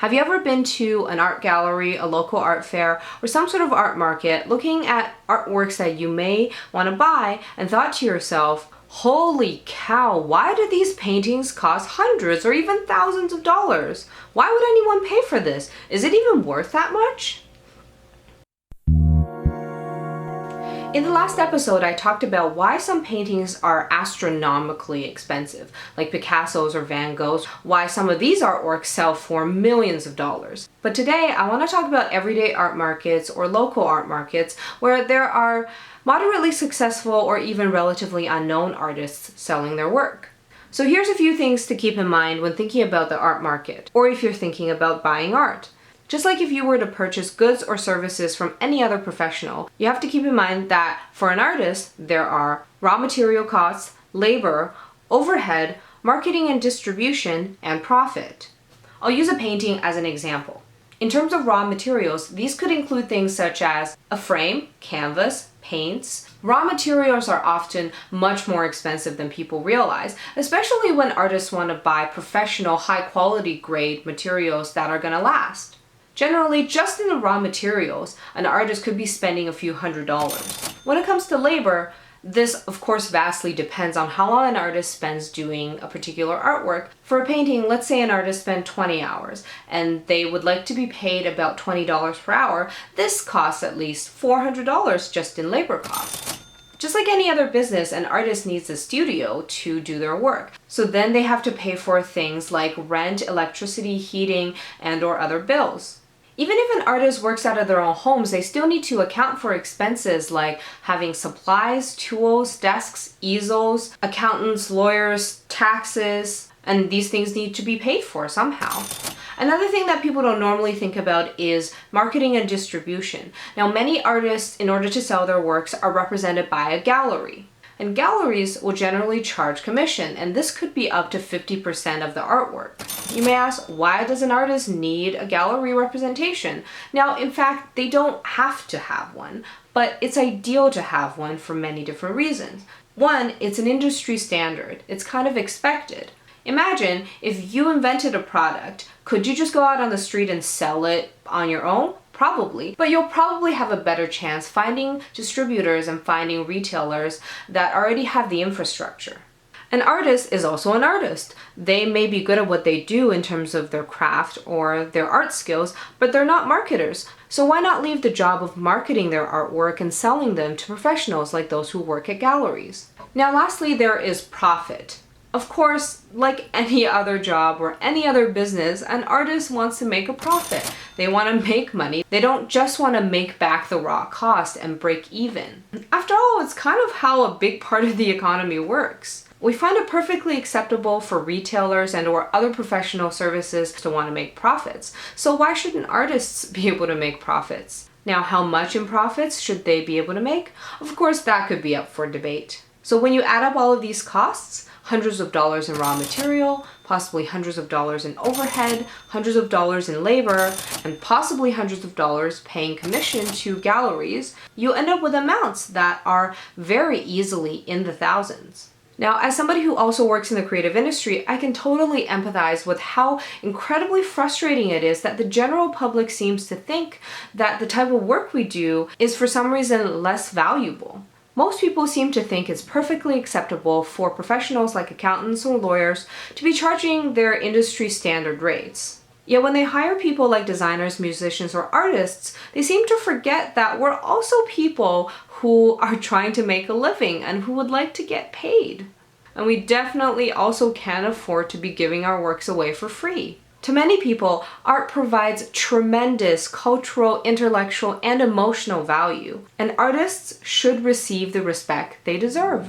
Have you ever been to an art gallery, a local art fair, or some sort of art market looking at artworks that you may want to buy and thought to yourself, holy cow, why do these paintings cost hundreds or even thousands of dollars? Why would anyone pay for this? Is it even worth that much? In the last episode, I talked about why some paintings are astronomically expensive, like Picasso's or Van Gogh's, why some of these artworks sell for millions of dollars. But today, I want to talk about everyday art markets or local art markets where there are moderately successful or even relatively unknown artists selling their work. So here's a few things to keep in mind when thinking about the art market, or if you're thinking about buying art. Just like if you were to purchase goods or services from any other professional, you have to keep in mind that for an artist, there are raw material costs, labor, overhead, marketing and distribution, and profit. I'll use a painting as an example. In terms of raw materials, these could include things such as a frame, canvas, paints. Raw materials are often much more expensive than people realize, especially when artists want to buy professional, high-quality grade materials that are going to last. Generally, just in the raw materials, an artist could be spending a few $100s. When it comes to labor, this of course vastly depends on how long an artist spends doing a particular artwork. For a painting, let's say an artist spent 20 hours and they would like to be paid about $20 per hour. This costs at least $400 just in labor costs. Just like any other business, an artist needs a studio to do their work. So then they have to pay for things like rent, electricity, heating, and/or other bills. Even if an artist works out of their own homes, they still need to account for expenses like having supplies, tools, desks, easels, accountants, lawyers, taxes, and these things need to be paid for somehow. Another thing that people don't normally think about is marketing and distribution. Now, many artists, in order to sell their works, are represented by a gallery. And galleries will generally charge commission, and this could be up to 50% of the artwork. You may ask, why does an artist need a gallery representation? Now, in fact, they don't have to have one, but it's ideal to have one for many different reasons. One, it's an industry standard. It's kind of expected. Imagine if you invented a product, could you just go out on the street and sell it on your own? Probably, but you'll probably have a better chance finding distributors and finding retailers that already have the infrastructure. An artist is also an artist. They may be good at what they do in terms of their craft or their art skills, but they're not marketers. So why not leave the job of marketing their artwork and selling them to professionals like those who work at galleries? Now, lastly, there is profit. Of course, like any other job or any other business, an artist wants to make a profit. They want to make money. They don't just want to make back the raw cost and break even. After all, it's kind of how a big part of the economy works. We find it perfectly acceptable for retailers and/or other professional services to want to make profits. So why shouldn't artists be able to make profits? Now, how much in profits should they be able to make? Of course, that could be up for debate. So when you add up all of these costs, hundreds of dollars in raw material, possibly hundreds of dollars in overhead, hundreds of dollars in labor, and possibly hundreds of dollars paying commission to galleries, you end up with amounts that are very easily in the thousands. Now, as somebody who also works in the creative industry, I can totally empathize with how incredibly frustrating it is that the general public seems to think that the type of work we do is for some reason less valuable. Most people seem to think it's perfectly acceptable for professionals like accountants or lawyers to be charging their industry standard rates. Yet when they hire people like designers, musicians, or artists, they seem to forget that we're also people who are trying to make a living and who would like to get paid. And we definitely also can't afford to be giving our works away for free. To many people, art provides tremendous cultural, intellectual, and emotional value, and artists should receive the respect they deserve.